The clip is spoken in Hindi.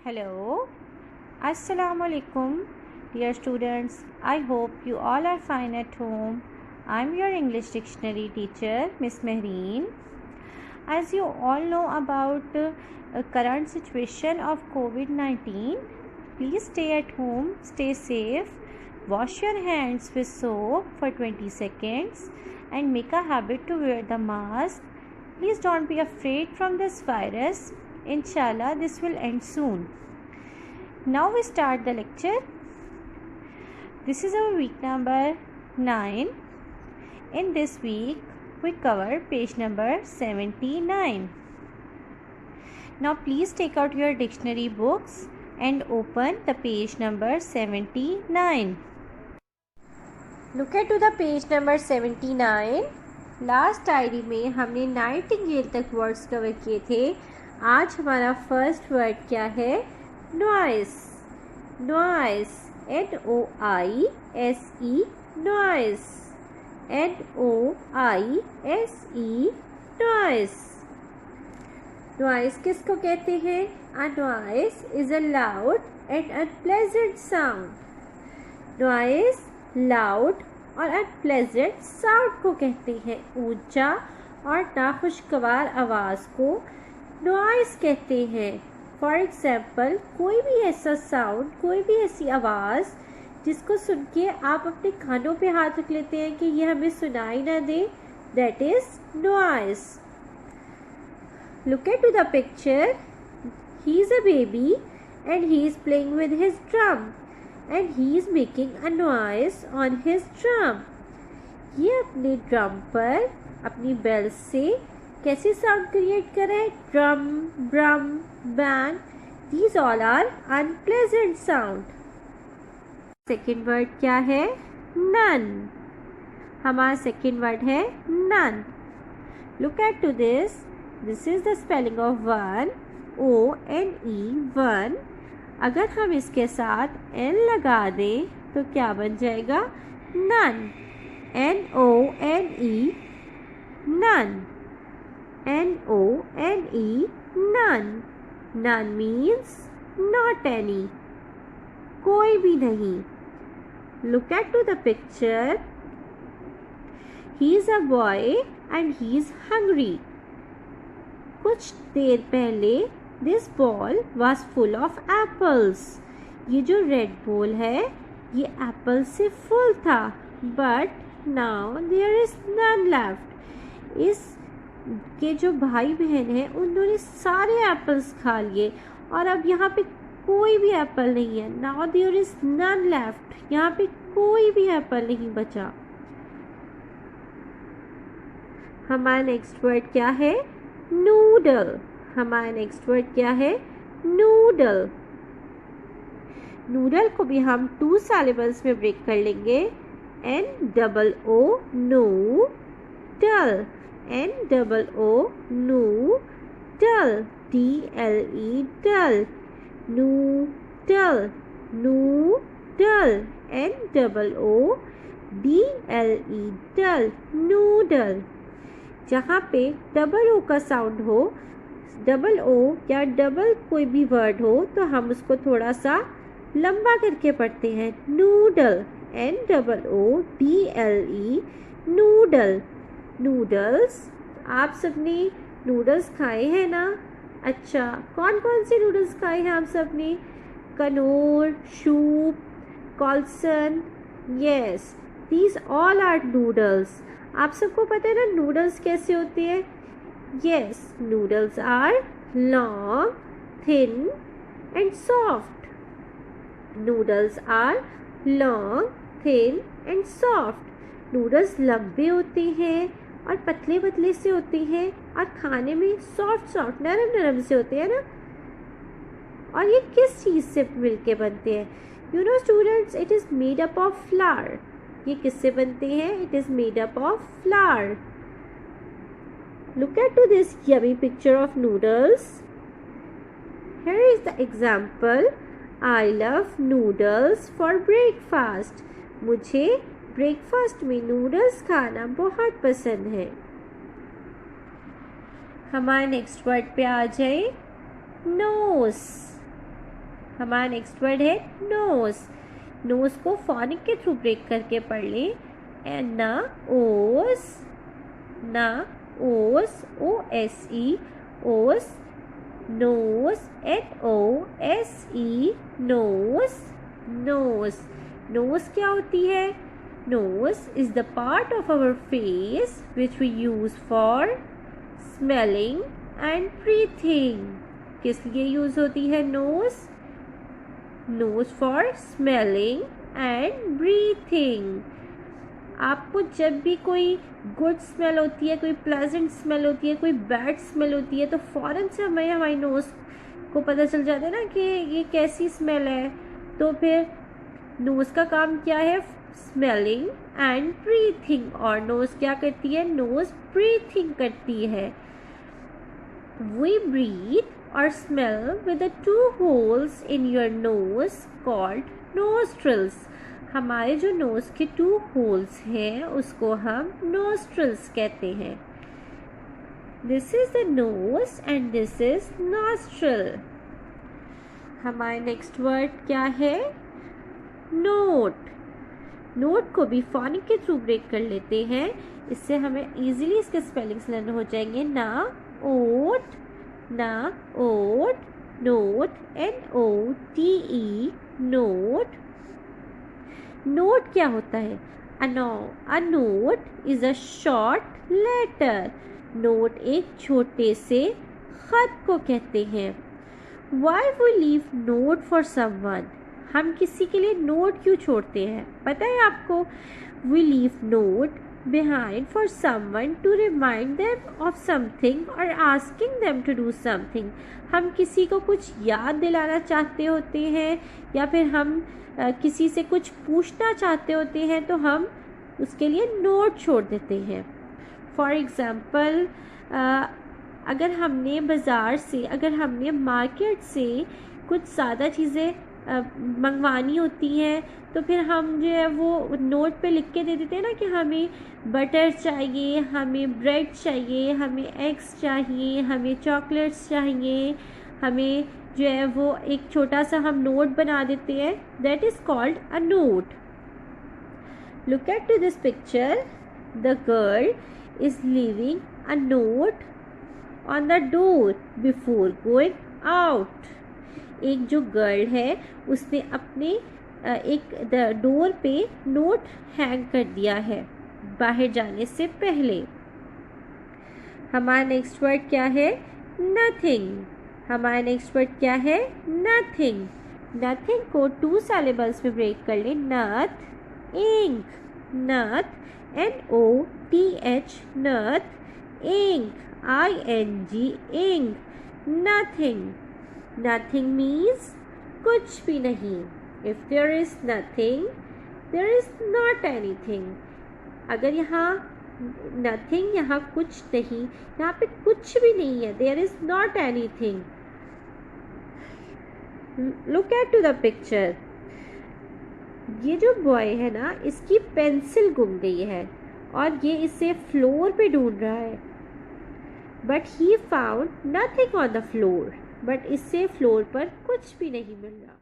Hello, Assalamu alaikum, dear students. I hope you all are fine at home. I'm your English dictionary teacher, Miss Mehreen. As you all know about current situation of COVID-19, please stay at home, stay safe, wash your hands with soap for 20 seconds and make a habit to wear the mask. Please don't be afraid from this virus. Inshallah, this will end soon. Now we start the lecture. This is our week number 9. In this week, we cover page number 79. Now please take out your dictionary books and open the page number 79. Look at to the page number 79. Last diary में हमने नाइटिंगेल तक वर्ड्स कवर किए थे. आज हमारा फर्स्ट वर्ड क्या है? Noise. Noise, NOISE, noise, NOISE, noise. Noise किसको कहते हैं? A noise is a loud and unpleasant sound. Noise loud और अनप्लेजेंट साउंड को कहते हैं. ऊंचा और नाखुशगवार आवाज़ को नॉइस कहते हैं. फॉर एग्जाम्पल, कोई भी ऐसा साउंड, कोई भी ऐसी आवाज़ जिसको सुन के आप अपने कानों पे हाथ रख लेते हैं कि ये हमें सुनाई ना दे, that is noise. Look at to the picture. He is a baby and he is playing with his drum and he is making a noise on his drum. ये अपने ड्रम पर अपनी बेल से कैसे साउंड क्रिएट कर रहे हैं? ड्रम, ब्रम, bang. These all are unpleasant sound. Second word क्या है? none. हमारा सेकेंड वर्ड है none. Look at to this. This is the spelling of one. O-N-E, one. अगर हम इसके साथ N लगा दें तो क्या बन जाएगा? None. NONE, none. NONE, none. None means not any, कोई भी नहीं. Look at to the picture. He is a boy and he is hungry. कुछ देर पहले this ball was full of apples. ये जो रेड बॉल है ये एप्पल से फुल था. But now there is none left. इस के जो भाई बहन हैं उन्होंने सारे एप्पल्स खा लिए और अब यहाँ पे कोई भी एप्पल नहीं है. Now there is none left. यहाँ पे कोई भी एप्पल नहीं बचा. हमारा नेक्स्ट वर्ड क्या है? नूडल. हमारा नेक्स्ट वर्ड क्या है? नूडल. नूडल को भी हम 2 syllables में ब्रेक कर लेंगे. NOO, noodle. NOO, noodle. DLE, डल. Noodle, noodle. NOO, DLE, डल. नूडल. जहाँ पे डबल ओ का साउंड हो, डबल ओ या डबल कोई भी वर्ड हो तो हम उसको थोड़ा सा लंबा करके पढ़ते हैं. नूडल. NOODLE, noodle. नूडल्स. आप सबने नूडल्स खाए हैं ना? अच्छा, कौन कौन से नूडल्स खाए हैं आप सबने? कनोर, सूप, कॉल्सन. Yes, these all are noodles. आप सबको पता है ना नूडल्स कैसे होते हैं? Yes, noodles are long, thin and soft. Noodles are long, thin and soft. Noodles लंबे होते हैं और पतले पतले से होते हैं और खाने में सॉफ्ट नरम नरम से होते हैं ना. और ये किस चीज़ से मिलके बनते हैं? You know students, it is made up of flour. ये किससे बनते हैं? It is made up of flour. Look at to this yummy picture of noodles. Here is the example. I love noodles for breakfast. मुझे ब्रेकफास्ट में नूडल्स खाना बहुत पसंद है. हमारे नेक्स्ट वर्ड पे आ जाए. नोज. हमारा नेक्स्ट वर्ड है नोज। नोज को फोनिक के थ्रू ब्रेक करके पढ़ लें। एंड ना ओस, ना ओस, ओ एस ई, ओस, nose, NOSE, nose, nose. Nose क्या होती है? Nose is the part of our face which we use for smelling and breathing. किस लिए यूज होती है nose? Nose for smelling and breathing. आपको जब भी कोई गुड स्मेल होती है, कोई प्लेजेंट स्मेल होती है, कोई बैड स्मेल होती है, तो फ़ौरन से हमें हमारी नोज़ को पता चल जाता है ना कि ये कैसी स्मेल है। तो फिर नोज़ का काम क्या है? Smelling and breathing. और नोज़ क्या करती है? नोज़ ब्रीथिंग करती है। वी ब्रीथ और smell with the 2 holes in your nose called nostrils. हमारे जो नोज़ के 2 holes हैं उसको हम nostrils कहते हैं। This is the nose and this is nostril. हमारा नेक्स्ट वर्ड क्या है? नोट। नोट को भी फोनिक के थ्रू ब्रेक कर लेते हैं, इससे हमें इजीली इसके स्पेलिंग्स लर्न हो जाएंगे। ना ओट, ना ओट, नोट, NOTE, नोट। नोट क्या होता है? A note is a short letter. Note एक छोटे से खत को कहते हैं। Why we leave note for someone? हम किसी के लिए नोट क्यों छोड़ते हैं? पता है आपको? We leave note behind for someone to remind them of something or asking them to do something. हम किसी को कुछ याद दिलाना चाहते होते हैं या फिर हम किसी से कुछ पूछना चाहते होते हैं तो हम उसके लिए नोट छोड़ देते हैं। फॉर एग्ज़ाम्पल, अगर हमने बाज़ार से, अगर हमने मार्केट से कुछ ज़्यादा चीज़ें मंगवानी होती हैं तो फिर हम जो है वो नोट पे लिख के दे देते हैं ना कि हमें बटर चाहिए, हमें ब्रेड चाहिए, हमें एग्स चाहिए, हमें चॉकलेट्स चाहिए, हमें जो है वो एक छोटा सा हम नोट बना देते हैं। That is called a note. Look at to this picture. The girl is leaving a note on the door before going out. एक जो गर्ल है उसने अपने एक डोर पे नोट हैंग कर दिया है बाहर जाने से पहले। हमारा नेक्स्ट वर्ड क्या है? नथिंग। हमारा नेक्स्ट वर्ड क्या है? नथिंग। नथिंग को 2 syllables में ब्रेक कर ले। नथ, ink. Noth, NOTH, noth, ing, ING, ing. Nothing. Nothing means कुछ भी नहीं। If there is nothing, there is not anything. अगर यहाँ nothing, यहाँ कुछ नहीं, यहाँ पे कुछ भी नहीं है, there is not anything. Look at to the picture. ये जो बॉय है ना, इसकी पेंसिल गुम गई है और ये इसे फ्लोर पे ढूंढ रहा है। But he found nothing on the floor. But इससे फ्लोर पर कुछ भी नहीं मिल रहा।